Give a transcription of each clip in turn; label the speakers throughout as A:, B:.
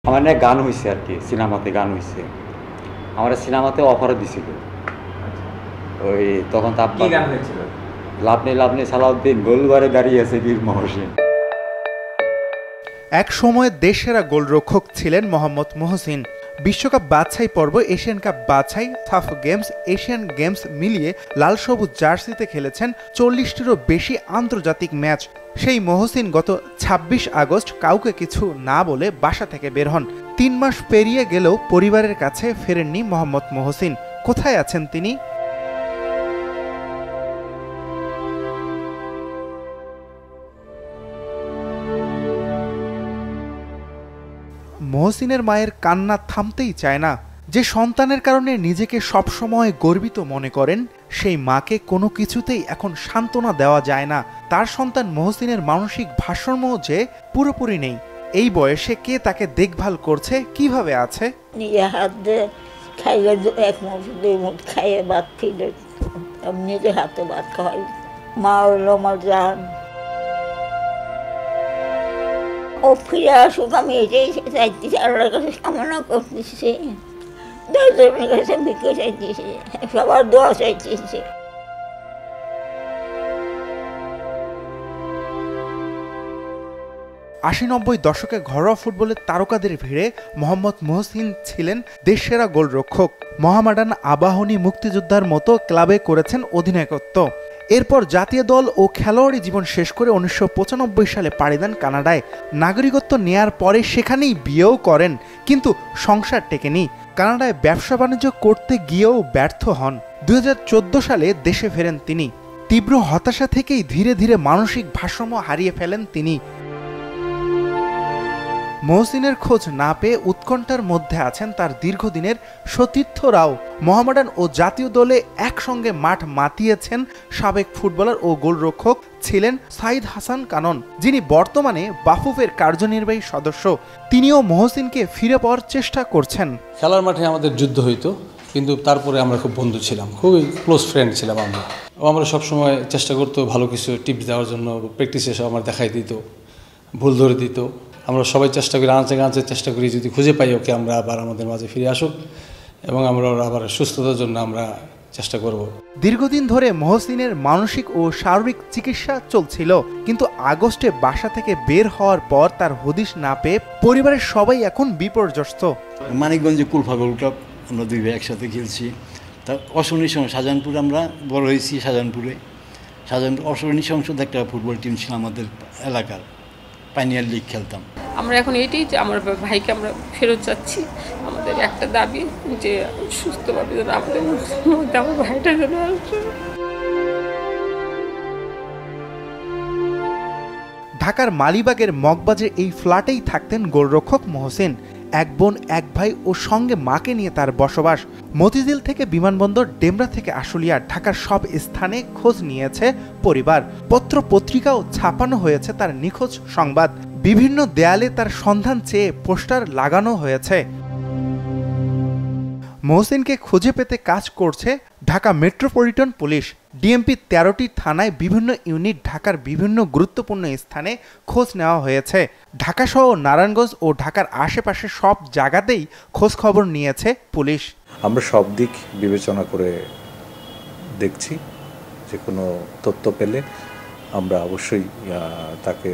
A: আমার না গান হইছে আর কি, সিনেমাতে গান হইছে। আমার সিনেমাতে অফার দিছিল। ওই তখন তো
B: কি গান হয়েছিল?
A: লাভ নেই সালাউদ্দিন গোলবারে দাঁড়িয়ে আছে বীর মহসিন।
C: এক সময় দেশসেরা গোলরক্ষক ছিলেন মোহাম্মদ মহসিন। বিশ্বকাপ বাছাই পর্ব, এশিয়ান কাপ বাছাই, সাফ গেমস, এশিয়ান গেমস মিলিয়ে লাল সবুজ জার্সিতে খেলেছেন 40টিরও বেশি আন্তর্জাতিক ম্যাচ। সেই মহসিন গত ২৬ আগস্ট কাউকে কিছু না বলে বাসা থেকে বের হন। ৩ মাস পেরিয়ে গেলেও পরিবারের কাছে ফেরেননি মোহাম্মদ মহসিন। কোথায় আছেন তিনি? মহসিনের মায়ের কান্না থামতেই চায় না। যে সন্তানের কারণে নিজেকে সবসময় গর্বিত মনে করেন, সেই মাকে কোনো কিছুতেই এখন সান্ত্বনা দেওয়া যায় না। তার সন্তান মহসিনের মানসিক ভারসাম্য যে পুরোপুরি নেই। এই বয়সে কে তাকে দেখভাল করছে, কিভাবে আছে?
D: নিজে হাত দিয়ে খাইয়ে 1 মুঠ 2 মুঠ খাইয়ে ভাত ফিরে নিজে হাতে ভাত খাওয়াই। মা হইলো আমার জান। ও ফিরে আসুক, আমি এটাই চাইতেছি, আল্লাহর কাছে কামনা করতেছি, দশজনের কাছে ভিক্ষা চাইতেছি, সবার দোয়া চাইতেছি।
C: ৮০-৯০ দশকে ঘরোয়া ফুটবলের তারকাদের ভিড়ে মোহাম্মদ মহসিন ছিলেন দেশসেরা গোলরক্ষক। মোহামেডান, আবাহনী, মুক্তিযোদ্ধার মতো ক্লাবে করেছেন অধিনায়কত্ব। এরপর জাতীয় দল ও খেলোয়াড়ি জীবন শেষ করে ১৯৯৫ সালে পাড়ি দেন কানাডায়। নাগরিকত্ব নেয়ার পরে সেখানেই বিয়েও করেন, কিন্তু সংসার টেকেনি। কানাডায় ব্যবসা বাণিজ্য করতে গিয়েও ব্যর্থ হন। ২০১৪ সালে দেশে ফেরেন তিনি। তীব্র হতাশা থেকেই ধীরে ধীরে মানসিক ভারসাম্য হারিয়ে ফেলেন তিনি। মহসিনের খোঁজ না পেয়ে উৎকণ্ঠার মধ্যে আছেন তার দীর্ঘদিনের সতীর্থরাও। মোহামেডান ও জাতীয় দলে একসঙ্গে মাঠ মাতিয়েছেন সাবেক ফুটবলার ও গোলরক্ষক ছিলেন সাইদ হাসান কানন, যিনি বর্তমানে বাফুফের কার্যনির্বাহী সদস্য। তিনিও মহসিনকে ফিরে পাওয়ার চেষ্টা করছেন।
E: খেলার মাঠে আমাদের যুদ্ধ হইতো, কিন্তু তারপরে আমরা খুব বন্ধু ছিলাম, খুবই ক্লোজ ফ্রেন্ড ছিলাম আমরা। আমরা সবসময় চেষ্টা করতো ভালো কিছু টিপস দেওয়ার জন্য, প্র্যাকটিসে সব আমার দেখাই দিত, ভুল ধরে দিত। আমরা সবাই চেষ্টা করি, আনাচে চেষ্টা করি, যদি খুঁজে পাই ওকে আমরা আবার আমাদের মাঝে ফিরে আসুক এবং আমরা আবার সুস্থতার জন্য আমরা চেষ্টা করব।
C: দীর্ঘদিন ধরে মহসিনের মানসিক ও শারীরিক চিকিৎসা চলছিল, কিন্তু আগস্টে বাসা থেকে বের হওয়ার পর তার হদিশ না পেয়ে পরিবারের সবাই এখন বিপর্যস্ত।
F: মানিকগঞ্জে কুলফা গোল ক্লাব আমরা 2 ভাই একসাথে খেলছি। তার অশনি সময় শাহজাহানপুরে আমরা বড় হয়েছি। শাহজাহানপুর অশনি সংসদ একটা ফুটবল টিম ছিল আমাদের এলাকার, পাইনিয়ার লিগ খেলতাম
G: আমরা। এখন এটাই যে আমার ভাইকে আমরা ফেরত যাচ্ছি। আমাদের একটা দাবি যে সুস্থভাবে যেন আমাদের মধ্যে আমার ভাইটা যেন আসে।
C: ঢাকার মালিবাগের মগবাজের এই ফ্ল্যাটেই থাকতেন গোলরক্ষক মহসিন। 1 বোন 1 ভাই ও সঙ্গে মাকে নিয়ে তার বসবাস। মতিঝিল থেকে বিমানবন্দর, ডেমরা থেকে আশুলিয়া, ঢাকার সব স্থানে খোঁজ নিয়েছে পরিবার। পত্র পত্রিকাও ছাপানো হয়েছে তার নিখোঁজ সংবাদ। বিভিন্ন দেয়ালে তার সন্ধান চেয়ে পোস্টার লাগানো হয়েছে। মহসিনকে খুঁজে পেতে কাজ করছে ঢাকা মেট্রোপলিটন পুলিশ। ডিএমপি 13টি থানায় বিভিন্ন ইউনিট, ঢাকার বিভিন্ন গুরুত্বপূর্ণ স্থানে খোঁজ নেওয়া হয়েছে। ঢাকাসহ নারায়ণগঞ্জ ও ঢাকার আশেপাশে সব জায়গাতেই খোঁজ খবর নিয়েছে পুলিশ।
H: আমরা সব দিক বিবেচনা করে দেখছি, যে কোনো তথ্য পেলে আমরা অবশ্যই তাকে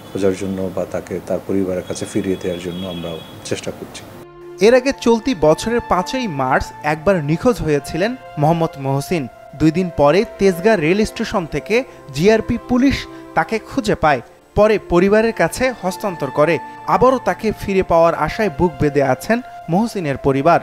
H: খোঁজার জন্য বা তাকে তার পরিবারের কাছে ফিরিয়ে দেওয়ার জন্য আমরা চেষ্টা করছি।
C: এর আগে চলতি বছরের 5ই মার্চ একবার নিখোঁজ হয়েছিলেন মোহাম্মদ মহসিন। 2 দিন পরে তেজগাঁ রেল স্টেশন থেকে জিআরপি পুলিশ তাকে খুঁজে পায়, পরে পরিবারের কাছে হস্তান্তর করে। আবারও তাকে ফিরে পাওয়ার আশায় বুক বেঁধে আছেন মহসিনের পরিবার।